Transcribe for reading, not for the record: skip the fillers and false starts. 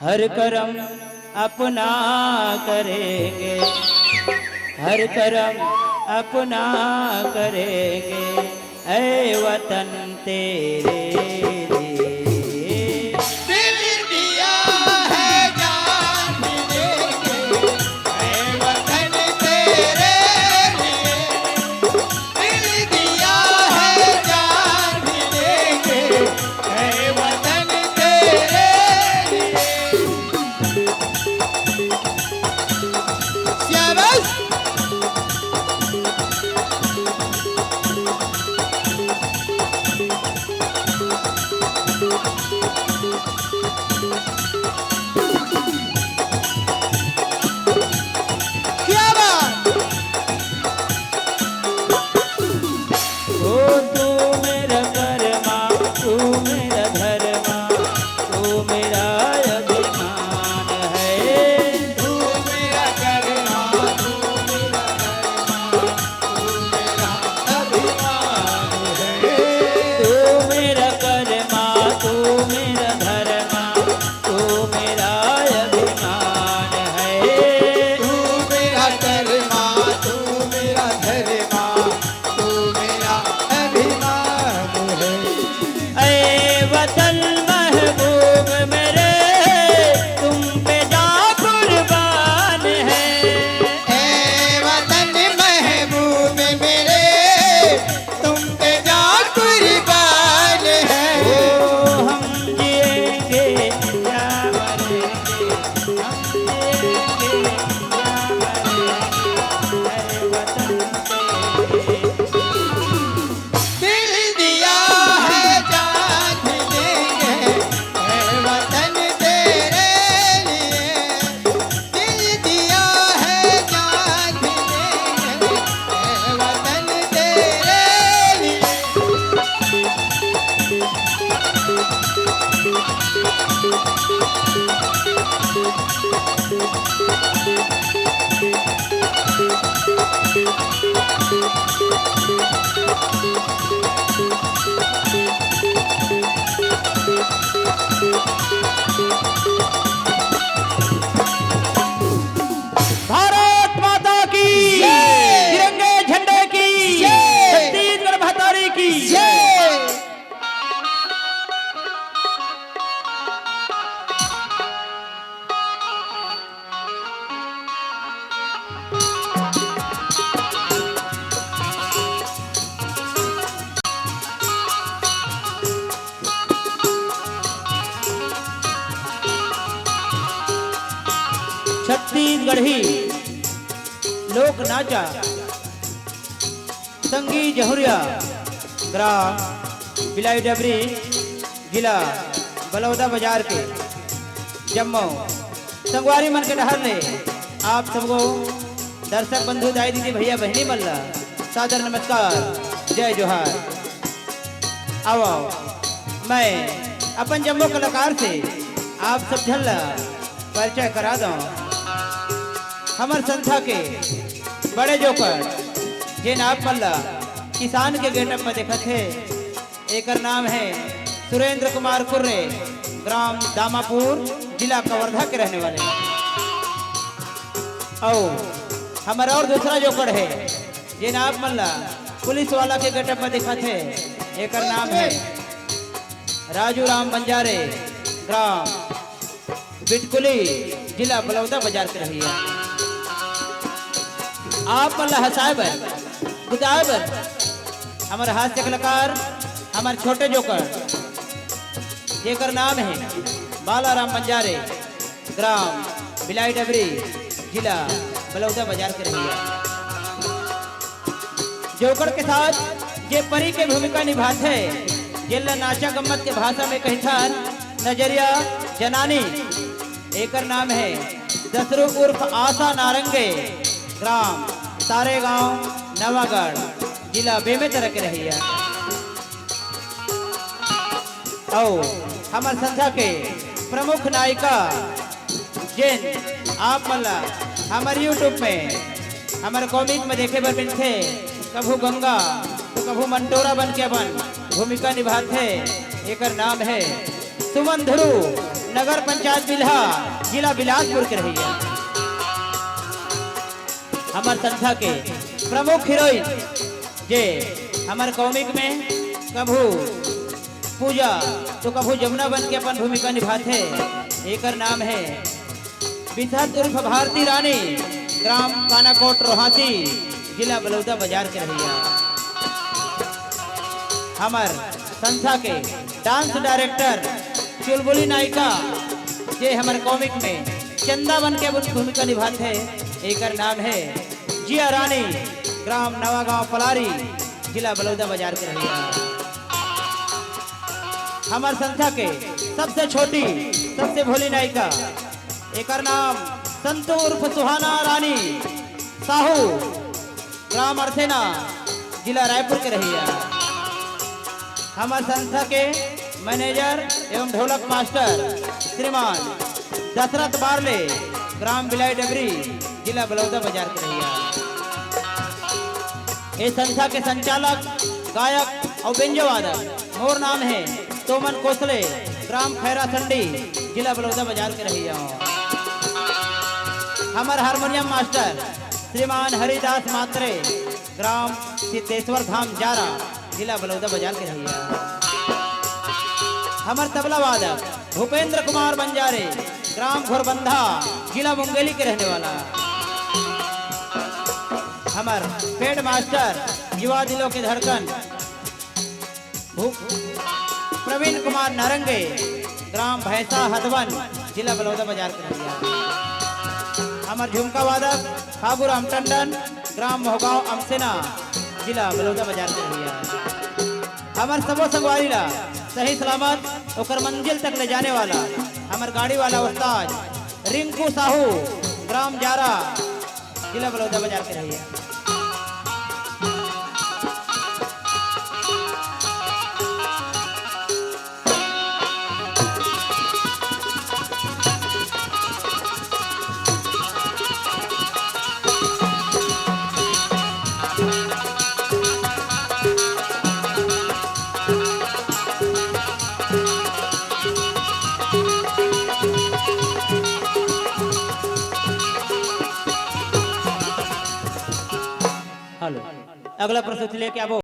हर कर्म अपना करेंगे, हर कर्म अपना करेंगे, ऐ वतन तेरे छत्तीसगढ़ी लोक नाचा संगी जहुरिया ग्राम बिलाई डबरी जिला बलौदा बाजार के जम्मू संगवारी मन के डहर ले आप सबको दर्शक बंधु दाई दीदी भैया बहनी मल्ला सादर नमस्कार जय जोहार। आओ मैं अपन जम्मू कलाकार से आप सब झल्ला परिचय करा दूं। हमर संस्था के बड़े जोकर जिन आप मल्ला किसान के गेटअप में देखा थे, एक नाम है सुरेंद्र कुमार कुर्रे, ग्राम दामापुर जिला कवर्धा के रहने वाले। हमारा और दूसरा जोकर है जिन आप मल्ला पुलिस वाला के गेटअप में देखा थे, एक नाम है राजू राम बंजारे, ग्राम बिटकुली जिला बलौदा बाजार के रही है। आप मल्ला हसायबर गुदायबर हमारे हास्य कलाकार हमारे छोटे जोकर जेकर नाम है बालाराम बंजारे, ग्राम बिलाई डबरी जिला बलौदा बाजार के रही है। जोकर के साथ ये परी के भूमिका निभाते जिला नाचा गम्मत के भाषा में कहता नजरिया जनानी, एकर नाम है दसरू उर्फ आशा नारंगे, ग्राम सारे गांव नवागढ़ जिला बेमेतरा के रही है। हमारे संस्था के प्रमुख नायिका जिन आप मल्ला हमारे यूट्यूब में हमारे कॉमिक में देखे बर मिलते, कभू गंगा तो कभू मंटोरा बन के बन भूमिका निभाते, एक नाम है सुमन ध्रुव, नगर पंचायत बिल्हा जिला बिलासपुर के रही है। हमार संस्था के प्रमुख हीरोइन जे हमार कॉमिक में कभू पूजा तो कभू जमुना बन के अपन भूमिका निभाते एकर नाम है बिथत उर्फ भारती रानी, ग्राम कानाकोट रोहासी, जिला बलौदा बाजार के रहिया। हमार संस्था के डांस डायरेक्टर चुलबुली नायिका जे हमारे कॉमिक में चंदा बन के भूमिका निभाते एकर नाम है जिया रानी, ग्राम नवागांव पलारी, जिला बलौदा बाजार के रहिया। हमार संस्था के सबसे छोटी सबसे भोली नायिका एकर नाम संतू उर्फ सुहाना रानी साहू, ग्राम अरसेना, जिला रायपुर के रहिया। हमार संस्था के मैनेजर एवं ढोलक मास्टर श्रीमान दशरथ बारले, ग्राम बिलाई डबरी, जिला बलौदा बाजार के रहिया। इस संस्था के संचालक गायक और व्यंजो वादक मोर नाम है तोमन कोसले, ग्राम खैरा संडी, जिला बलौदा बाजार के रहिया। हमार हारमोनियम मास्टर श्रीमान हरिदास मात्रे, ग्राम सिद्धेश्वर धाम जारा, जिला बलौदा बाजार के रहिया। हमार तबला वादक भूपेंद्र कुमार बंजारे, ग्राम घोरबंधा, जिला मुंगेली के रहने वाला। हमार पेड मास्टर युवा दिलों के धड़कन प्रवीण कुमार नारंगे, ग्राम भैंसा हदवन, जिला बलौदा बाजार के रहिया। हमार झुमका वादक फागुराम टंडन, ग्राम मोहगांव अमसेना, जिला बलौदा बाजार के रहिया। हमार सबो संगवारी ला सही सलामत ओकर मंजिल तक ले जाने वाला हमार गाड़ी वाला उस्ताद रिंकू साहू, ग्राम जारा, जिला बलौदा बाजार के रहिया। हेलो, अगला प्रश्न लेके आवो।